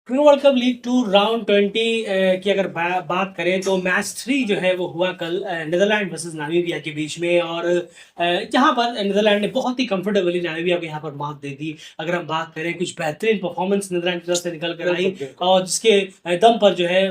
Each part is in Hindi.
Cricket world cup league two round 20 की अगर बात करें तो मैच 3 जो है वो हुआ कल नीदरलैंड वर्सेस नामीबिया के बीच में। और यहाँ पर नीदरलैंड ने बहुत ही कंफर्टेबली नामीबिया को यहाँ पर मात दे दी। अगर हम बात करें कुछ बेहतरीन परफॉर्मेंस नीदरलैंड की तरफ से निकल कर आई और जिसके दम पर जो है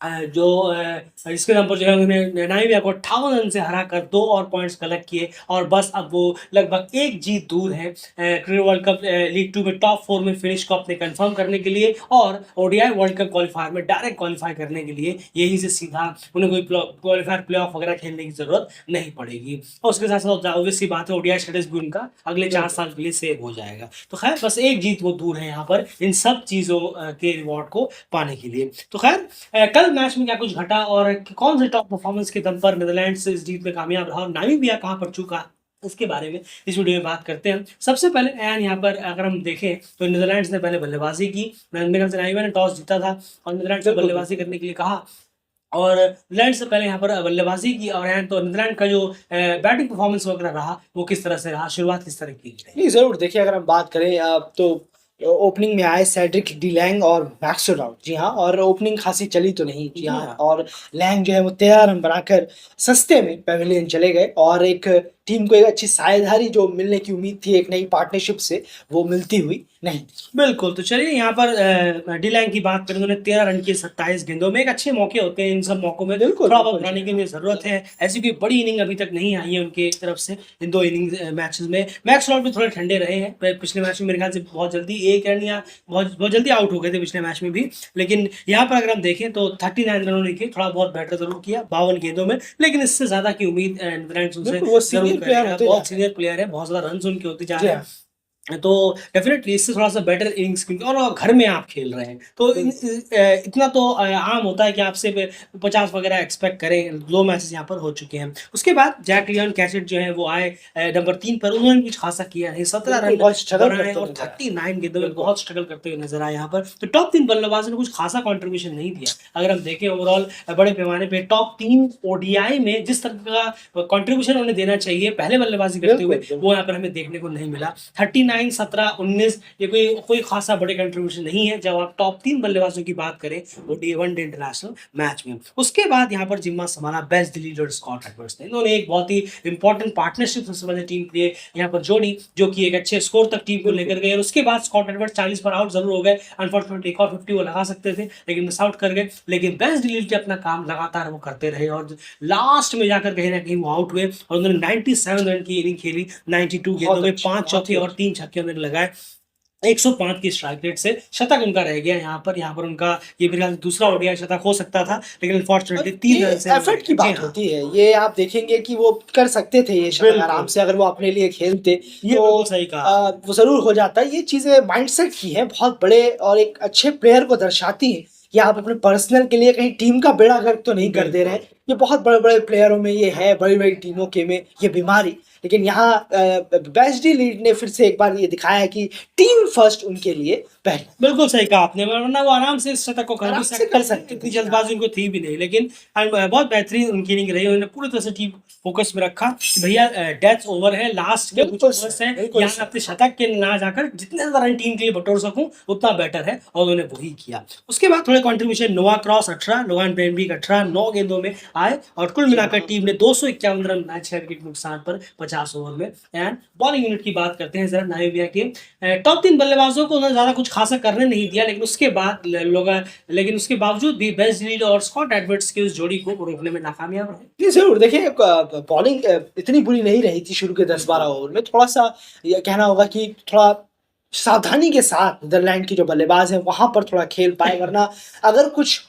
इसके दम पर जो है उन्होंने नामीबिया को 58 रन से हरा कर 2 और पॉइंट्स कलेक्ट किए और बस अब वो लगभग एक जीत दूर है क्रिकेट वर्ल्ड कप लीग 2 में टॉप 4 में फिनिश को अपने कंफर्म करने के लिए और ओडीआई वर्ल्ड कप क्वालिफायर में डायरेक्ट क्वालिफाई करने के लिए यही से सीधा उन्हें कोई क्वालिफायर प्ले ऑफ वगैरह खेलने की जरूरत नहीं पड़ेगी। और उसके साथ साथ ऑब्वियस सी बात है ओडीआई स्टेटस भी उनका अगले 4 साल के लिए सेव हो जाएगा। तो खैर बस एक जीत वो दूर है यहाँ पर इन सब चीजों के रिवॉर्ड को पाने के लिए। तो खैर कल मैच में क्या कुछ घटा और कौन से टॉप परफॉर्मेंस के दम पर नीदरलैंड्स इस जीत में कामयाब रहा और नामीबिया कहां पर चूका, इसके बारे में इस वीडियो में बात करते हैं। सबसे पहले यहाँ पर अगर हम देखें तो नीदरलैंड्स ने पहले बल्लेबाजी की। मेरे ख्याल से नामीबिया ने टॉस जीता था और नीदरलैंड्स से बल्लेबाजी करने के लिए कहा और नीदरलैंड से पहले यहाँ पर बल्लेबाजी की। और यहाँ तो नीदरलैंड का जो बैटिंग परफॉर्मेंस वगैरह रहा वो किस तरह से रहा, शुरुआत किस तरह की नहीं, जरूर देखिए, अगर हम बात करें तो ओपनिंग में आए सेड्रिक डी लैंग और मैक्स आउट। जी हाँ, और ओपनिंग खासी चली तो नहीं। जी हाँ, और लैंग जो है वो 13 रन बनाकर सस्ते में पेविलियन चले गए और एक टीम को एक अच्छी साझेदारी जो मिलने की उम्मीद थी एक नई पार्टनरशिप से, वो मिलती हुई नहीं। बिल्कुल। तो चलिए यहाँ पर डिलैंग की बात करें तो उन्होंने 13 रन की 27 गेंदों में एक अच्छे मौके होते हैं, इन सब मौकों में बिल्कुल थोड़ा बहुत बनाने की जरूरत है। ऐसी कोई बड़ी इनिंग अभी तक नहीं आई है उनके तरफ से इन 2 इनिंग मैचेस में। मैक्स लॉर्ड भी थोड़े ठंडे रहे हैं पिछले मैच में, मेरे ख्याल से बहुत जल्दी 1 रन या बहुत बहुत जल्दी आउट हो गए थे पिछले मैच में भी। लेकिन यहाँ पर अगर हम देखें तो 39 रनों ने किए, थोड़ा बहुत बेटर जरूर किया 52 गेंदों में, लेकिन इससे ज्यादा की उम्मीद नीदरलैंड्स उनसे जरूर करेगा। बहुत सीनियर प्लेयर है, बहुत ज्यादा रन उनके होते जा रहे हैं, तो डेफिनेटली इससे थोड़ा सा बेटर इनिंग्स क्योंकि और घर में आप खेल रहे हैं तो इतना तो आम होता है कि आपसे 50 वगैरह एक्सपेक्ट करें। 2 मैचेस यहाँ पर हो चुके हैं। उसके बाद जैक लियोन कैसेट जो है वो आए नंबर 3 पर, उन्होंने कुछ खासा किया नहीं, 17 रन बनाए और 39 गेंदों में बहुत स्ट्रगल करते हुए नजर आए यहाँ पर। तो टॉप 3 बल्लेबाजों ने कुछ खासा कॉन्ट्रीब्यूशन नहीं दिया। अगर हम देखें ओवरऑल बड़े पैमाने पर टॉप 3 ओडीआई में जिस तरह का कॉन्ट्रीब्यूशन उन्हें देना चाहिए पहले बल्लेबाजी करते हुए, वो यहाँ पर हमें देखने को नहीं मिला। 39, 17, 19 ये कोई खासा बड़े कंट्रीब्यूशन नहीं है जब आप टॉप 3 बल्लेबाजों की बात करें वनडे इंटरनेशनल मैच में। उसके बाद यहाँ पर जिम्मा संभाला बेस्ट लीडर स्कॉट एडवर्ड्स ने। इन्होंने एक बहुत ही इंपॉर्टेंट पार्टनरशिप सबसे पहले टीम के लिए यहाँ पर जोड़ी जो कि एक अच्छे स्कोर तक टीम को लेकर गए। और उसके बाद स्कॉट एडवर्ड्स 40 पर आउट जरूर हो गए, अनफॉर्चुनेटली एक और 50 वो लगा सकते थे लेकिन मिस आउट कर गए। लेकिन बेस्ट लीडर अपना काम लगातार वो करते रहे और लास्ट में जाकर कहीं ना कहीं वो आउट हुए और उन्होंने 97 रन की इनिंग खेली। 92 गेंदों में 5 चौके और 3 छक्के उन्होंने लगाए। 105 की स्ट्राइक रेट से शतक उनका रह गया यहाँ पर उनका ये मेरे ख्याल से दूसरा ओडीआई शतक हो सकता था, लेकिन अनफॉर्चुनेटली 3 रन से एफर्ट की बात होती है। ये आप देखेंगे कि वो कर सकते थे ये शतक आराम से अगर वो अपने लिए खेलते, ये तो सही कहा, वो जरूर हो जाता। ये चीजें माइंडसेट की है, बहुत बड़े और एक अच्छे प्लेयर को दर्शाती है कि आप अपने पर्सनल के लिए कहीं टीम का बेड़ा गर्क तो नहीं कर दे रहे हैं। ये बहुत बड़े बड़े प्लेयरों में ये है, बड़ी बड़ी टीमों के में ये बीमारी। लेकिन यहाँ बेस्ट लीड ने फिर से एक बार ये दिखाया कि टीम फर्स्ट उनके लिए पहले। बिल्कुल सही कहा आपने, वरना वो आराम से इस शतक को कर सकते, इतनी जल्दबाजी उनको थी भी नहीं। लेकिन बहुत बेहतरीन उनकी इनिंग रही, उन्होंने पूरी तरह से टीम फोकस में रखा कि भैया डेथ ओवर है, लास्ट के कुछ ओवर्स हैं, यहाँ अपने शतक के ना जाकर जितने ज्यादा रन टीम के लिए बटोर सकूं उतना बेटर है और उन्होंने वही किया। उसके बाद थोड़े कॉन्ट्रीब्यूशन नोआ क्रॉस 18, लोगान बेनब्रिक 18, 9 गेंदों में आए और कुल मिलाकर टीम ने 251 रन बनाए 6 विकेट नुकसान पर 50 ओवर में। एंड बॉलिंग यूनिट की बात करते हैं जरा नामीबिया के टॉप 3 बल्लेबाजों को उन्होंने ज्यादा कुछ खासा करने नहीं दिया, लेकिन उसके बावजूद भी बेस्ट लीड और स्कॉट एडवर्ड्स की उस जोड़ी को रोकने में नाकामयाब रहे। जरूर देखिए, बॉलिंग इतनी बुरी नहीं रही थी शुरू के 10-12 ओवर में। थोड़ा सा ये कहना होगा कि थोड़ा सावधानी के साथ नीदरलैंड की जो बल्लेबाज हैं वहां पर थोड़ा खेल पाए, वरना अगर कुछ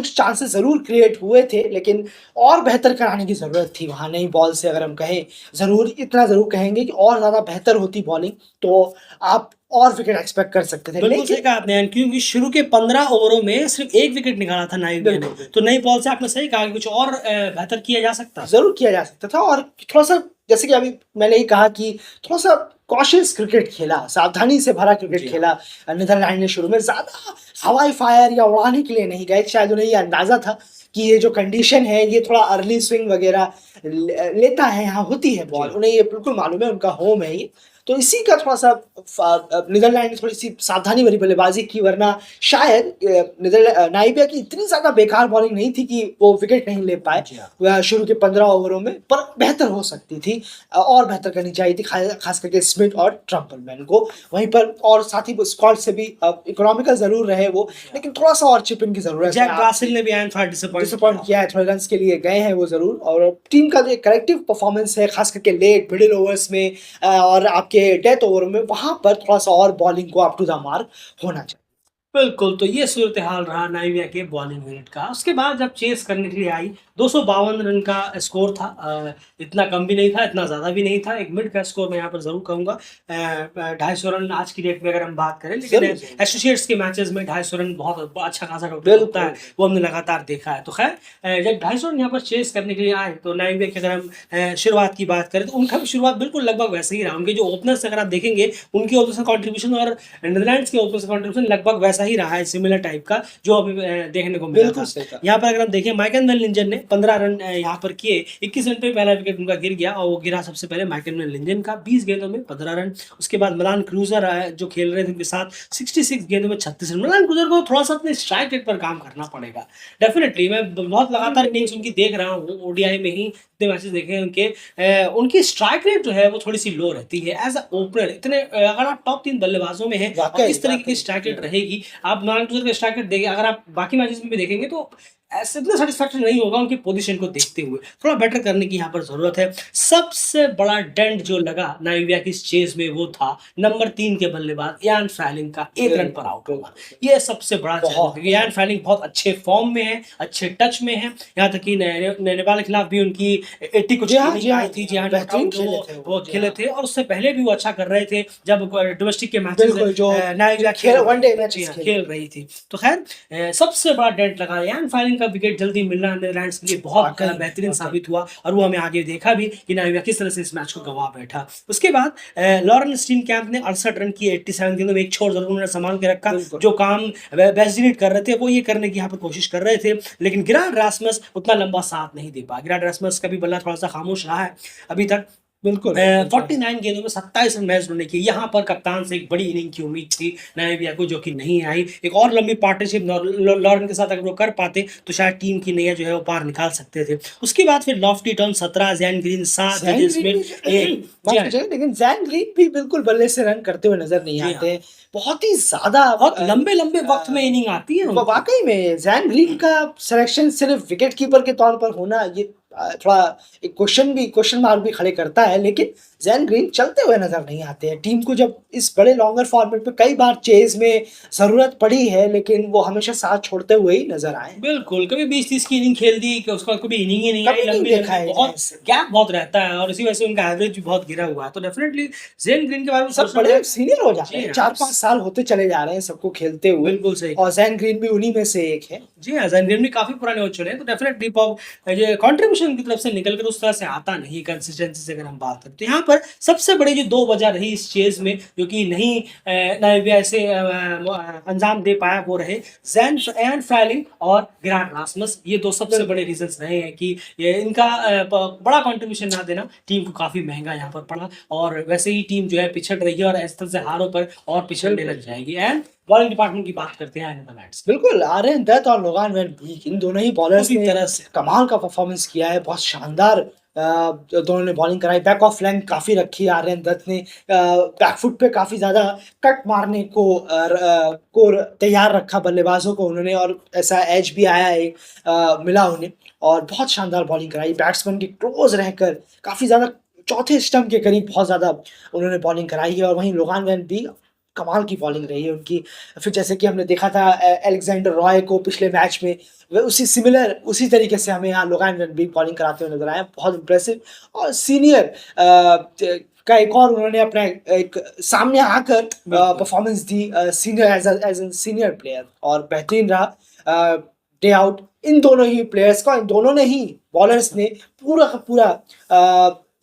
चांसेस जरूर क्रिएट हुए थे लेकिन और बेहतर कराने की जरूरत थी वहां। नई बॉल से अगर हम कहें, जरूर इतना जरूर कहेंगे कि और ज्यादा बेहतर होती बॉलिंग तो आप और विकेट एक्सपेक्ट कर सकते थे। बिल्कुल सही कहा आपने, क्योंकि शुरू के 15 ओवरों में सिर्फ 1 विकेट निकाला था नामीबिया ने। तो नई बॉल से आपने सही कहा कि कुछ और बेहतर किया जा सकता, जरूर किया जा सकता था। और थोड़ा सा जैसे कि अभी मैंने ही कहा कि थोड़ा सा कॉशियस क्रिकेट खेला, सावधानी से भरा क्रिकेट खेला नीदरलैंड ने। शुरू में ज्यादा हवाई फायर या उड़ाने के लिए नहीं गए, शायद उन्हें ये अंदाजा था कि ये जो कंडीशन है ये थोड़ा अर्ली स्विंग वगैरह लेता है, यहाँ होती है बॉल, उन्हें ये बिल्कुल मालूम है, उनका होम है ये। तो इसी का थोड़ा-सा नीदरलैंड ने थोड़ी-सी सावधानी भरी बल्लेबाज़ी की, वरना शायद नाइबिया की इतनी ज़्यादा बेकार बॉलिंग नहीं थी कि वो विकेट नहीं ले पाए जी हाँ। शुरू के 15 ओवरों में, पर बेहतर हो सकती थी। और बेहतर करनी चाहिए थी, खास करके स्मिथ और ट्रम्पलमैन को। वहीं पर और साथ ही स्कॉट से भी इकोनॉमिकल ज़रूर रहे वो, लेकिन थोड़ा-सा और चिप इन की ज़रूरत है। जैक ब्रासिल ने भी आयन थोड़ा डिसअपॉइंट किया है, थोड़े रन्स के लिए गए हैं वो ज़रूर, और टीम का जो एक कलेक्टिव परफॉर्मेंस है, खास करके लेट मिडिल ओवर्स में और आपके डेथ ओवर में, वहाँ पर थोड़ा-सा और बॉलिंग को अप टू द मार्क होना चाहिए। बिल्कुल, तो ये सूरत-ए-हाल रहा नाइविया के बॉलिंग यूनिट का। उसके बाद जब चेस करने के लिए आई, 252 रन का स्कोर था। इतना कम भी नहीं था, इतना ज़्यादा भी नहीं था। एक मिड का स्कोर मैं यहाँ पर ज़रूर कहूँगा। 250 रन आज की डेट में अगर हम बात करें, लेकिन ज़रूर, ज़रूर। एसोसिएट्स के मैचेज़ में 250 रन बहुत अच्छा खासा टोटल बिल्कुल, होता है, वो हमने लगातार देखा है। तो खैर जब 250 रन यहाँ पर चेस करने के लिए आए, तो नाइविया की अगर हम शुरुआत की बात करें, तो उनका भी शुरुआत बिल्कुल लगभग वैसे ही रहा। उनके जो ओपनर्स अगर आप देखेंगे, उनकी ओपनर्स का कंट्रीब्यूशन और नीदरलैंड्स के ओपनर्स का कंट्रीब्यूशन लगभग वैसा ही रहा है, सिमिलर टाइप का, जो अभी देखने को मिला बिल्कुल था। सही कहा। यहाँ पर अगर हम देखें, माइकल वेन लिंजन ने 15 रन यहाँ पर किए। 21 रन पे पहला विकेट उनका गिर गया, और वो गिरा सबसे पहले माइकल वेन लिंजन का 20 गेंदों में 15 रन। उसके बाद मिलान क्रूजर जो खेल रहे थे उनके साथ, 66 गेंदों में 36 रन। मिलान क्रूजर को थोड़ा सा अपने स्ट्राइक रेट पर काम करना पड़ेगा। डेफिनेटली मैं बहुत लगातार इनिंग्स उनकी देख रहा हूँ, ओडीआई में ही इतने मैचेस देखे हैं उनके। उनकी स्ट्राइक रेट जो है वो थोड़ी सी लो रहती है एज अ ओपनर। इतने अगर आप टॉप 3 बल्लेबाजों में हैं और वाक़ई, इस तरीके की वाक़ई। स्ट्राइक रेट रहेगी, आप मिलान क्रूजर का स्ट्राइक रेट देखिए, अगर आप बाकी मैचेस में भी देखेंगे, तो ऐसे इतना सेटिस्फैक्शन नहीं होगा उनकी पोजीशन को देखते हुए। थोड़ा बेटर करने की यहाँ पर ज़रूरत है। सबसे बड़ा डेंट जो लगा नाइविया की इस चेज़ में, वो था नंबर 3 के बल्लेबाज इयान फ्रैलिंग का 1 रन पर आउट होना। ये सबसे बड़ा चैलेंज है, बहुत, क्योंकि इयान फ्रैलिंग बहुत अच्छे फॉर्म में है, अच्छे टच में है। यहाँ तक कि नेपाल के खिलाफ भी उनकी 80 कुछ जी हाँ, इनिंग जी हाँ, आई थी, जी जी हाँ, हाँ, बेहतरीन नॉट खेले आउट थे वो जी खेले हाँ। थे, और उससे पहले भी वो अच्छा कर रहे थे जब डोमेस्टिक के मैचेस बिल्कुल, जो नाइविया खेल वनडे जी मैचेस हाँ, खेले खेल रही थी। तो खैर सबसे बड़ा डेंट लगा इयान फ्रैलिंग का। विकेट जल्दी मिलना नीदरलैंड्स के लिए बहुत वाक़ई, बेहतरीन वाक़ई। साबित हुआ, और वो हमें आगे देखा भी कि नाइविया किस तरह से इस मैच को गंवा बैठा। उसके बाद लॉरेन स्टीनकैम्प ने 68 रन किए 87 गेंदों में। एक छोर जरूर उन्होंने संभाल के रखा। बिल्कुल। जो काम वेस्टइंडीज कर रहे थे, वो ये करने की यहाँ पर कोशिश कर रहे थे, लेकिन गिराड रासमस उतना लंबा साथ नहीं दे पाया। गिराड रासमस का भी बल्ला थोड़ा सा खामोश रहा है अभी तक। बिल्कुल, बिल्कुल, जी हाँ। 49 गेंदों में 27 रन मैच उन्होंने किए। यहाँ पर कप्तान से एक बड़ी इनिंग की उम्मीद थी नाइविया को, जो कि नहीं आई। एक और लंबी पार्टनरशिप लॉरेन के साथ अगर वो कर पाते, तो शायद टीम की नैया जो है वो पार निकाल सकते थे। उसके बाद फिर लॉफ्टी टर्न 17, जैन ग्रीन 7, ज़ैन जेडन ग्रीन भी स्मिथ 1। जी माफ़ हाँ, कीजिएगा, लेकिन ज़ैन ग्रीन भी बिल्कुल बल्ले से रन करते हुए नज़र नहीं जी आते हाँ। हैं। बहुत ही ज़्यादा बहुत लंबे-लंबे वक़्त में इनिंग आती है उनकी। वाक़ई में ज़ैन ग्रीन का सिलेक्शन सिर्फ़ विकेट कीपर के तौर पर होना, ये थोड़ा एक क्वेश्चन मार्क भी खड़े करता है, लेकिन ज़ैन ग्रीन चलते हुए नज़र नहीं आते हैं। टीम को जब इस बड़े लॉन्गर फॉर्मेट में कई बार चेज़ में ज़रूरत पड़ी है, लेकिन वो हमेशा साथ छोड़ते हुए ही नज़र आए हैं। बिल्कुल, कभी 20-30 की इनिंग खेल दी कि उसके बाद कभी इनिंग ही नहीं आई, कभी नहीं देखा लंबी-लंबी है बहुत ऐसे। गैप बहुत रहता है, और इसी वजह से उनका एवरेज भी बहुत गिरा हुआ है। तो डेफिनिटली ज़ेन ग्रीन के बारे में सब सोचना बड़े पड़ेगा। सीनियर हो जा रहे जी हैं, हाँ, 4-5 साल होते चले जा रहे हैं सबको खेलते हुए, बिल्कुल सही और कहा। ज़ैन ग्रीन भी उन्हीं में से एक है। जी हाँ, ज़ेन ग्रीन भी काफ़ी पुराने हो चुके हैं, तो डेफिनेटली पॉप ये कंट्रीब्यूशन की तरफ से निकल कर उस तरह से आता नहीं, कंसिस्टेंसी से अगर हम बात करें। तो यहाँ पर सबसे बड़ी जो 2 वजह रही इस चेज़ में, जो कि नहीं नाइविया से अंजाम दे पाया, वो रहे इयान फ्रैलिंग और गिराड रासमस। ये 2 सबसे बड़े रीज़न्स रहे हैं कि ये इनका बड़ा कंट्रीब्यूशन ना देना टीम को काफ़ी महँगा यहाँ पर पड़ा, और वैसे ही टीम जो है पिछड़ रही है, और इस तरह से हारों पर और पिछड़ने लग जाएगी। एंड बॉलिंग डिपार्टमेंट की बात करते हैं नीदरलैंड्स की। बिल्कुल, आर्यन दत्त और लोगान वैन बीक, इन दोनों ही बॉलर्स पूरी ने तरह से। कमाल का परफॉर्मेंस किया है, बहुत शानदार दोनों ने बॉलिंग कराई, बैक ऑफ लेंथ काफ़ी रखी आर्यन दत्त ने, बैक फुट पे काफ़ी ज़्यादा कट मारने को तैयार रखा बल्लेबाजों को उन्होंने, और ऐसा एज भी आया एक मिला उन्हें, और बहुत शानदार बॉलिंग कराई। बैट्समैन के क्लोज़ रहकर काफ़ी ज़्यादा चौथे स्टंप के करीब बहुत ज़्यादा उन्होंने बॉलिंग कराई है, और वहीं लोगान वैन भी कमाल की बॉलिंग रही है उनकी। फिर जैसे कि हमने देखा था अलेक्जेंडर रॉय को पिछले मैच में, वे उसी तरीके से हमें यहाँ लोगान वैन भी बॉलिंग कराते हुए नज़र आए, बहुत इम्प्रेसिव। और सीनियर का एक और उन्होंने अपना एक सामने आकर बिल्कुल। परफॉर्मेंस दी, senior as an senior player, और बेहतरीन रहा डे आउट इन दोनों ही प्लेयर्स का। इन दोनों ने ही बॉलर्स ने पूरा का पूरा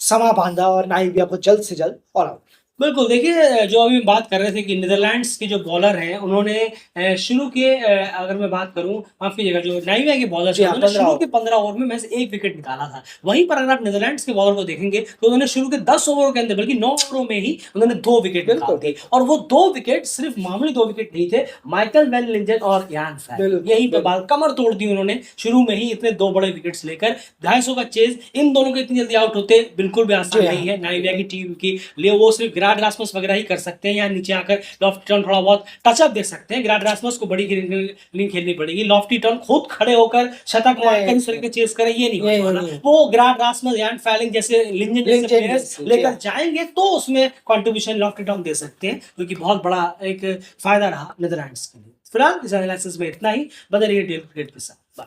समा बांधा, और नाइबिया को जल्द से जल्द ऑल आउट। बिल्कुल, देखिए जो अभी हम बात कर रहे थे कि नीदरलैंड्स के जो बॉलर हैं, उन्होंने शुरू के अगर मैं बात करूँ, माफ़ कीजिएगा, जो नाइजीरिया के बॉलर्स जी हैं, हाँ, उन्होंने 15 शुरू ओवर। के 15 ओवर में से 1 विकेट निकाला था। वहीं पर अगर आप नीदरलैंड्स के बॉलर को देखेंगे, तो उन्होंने शुरू के 10 ओवरों के अंदर, बल्कि 9 ओवरों में ही उन्होंने 2 विकेट निकाल बिल्कुल, दिए, बिल्कुल। और वो 2 विकेट सिर्फ मामूली 2 विकेट नहीं थे, माइकल वैन लिंजन और यान फैल, बिल्कुल, यहीं पे बिल्कुल। बात कमर तोड़ दी उन्होंने, शुरू में ही इतने 2 बड़े विकेट्स लेकर। 250 का चेज़, इन दोनों को इतनी जल्दी आउट होते बिल्कुल भी आसान जी नहीं हाँ। है नाइजीरिया की टीम के लिए। वो सिर्फ विराट रासमस वगैरह ही कर सकते हैं, या नीचे आकर लॉफ्टी टर्न थोड़ा बहुत टचअप दे सकते हैं। विराट रासमस को बड़ी इनिंग खेलनी पड़ेगी, लॉफ्टी टर्न खुद खड़े होकर शतक मारकर इस तरह के चेस करें, ये नहीं होने वाला। नहीं। वो विराट रासमस, यान फैलिंग जैसे, लिंजन जैसे लिंचन प्लेयर्स जैसे, जी लेकर हाँ। जाएंगे, तो उसमें कंट्रीब्यूशन लॉफ्टी टर्न दे सकते हैं, जो कि बहुत बड़ा एक फायदा रहा नीदरलैंड्स के लिए। फिलहाल इस एनालिसिस में इतना ही। बने रहिए डेल क्रिकेट के साथ। बाय।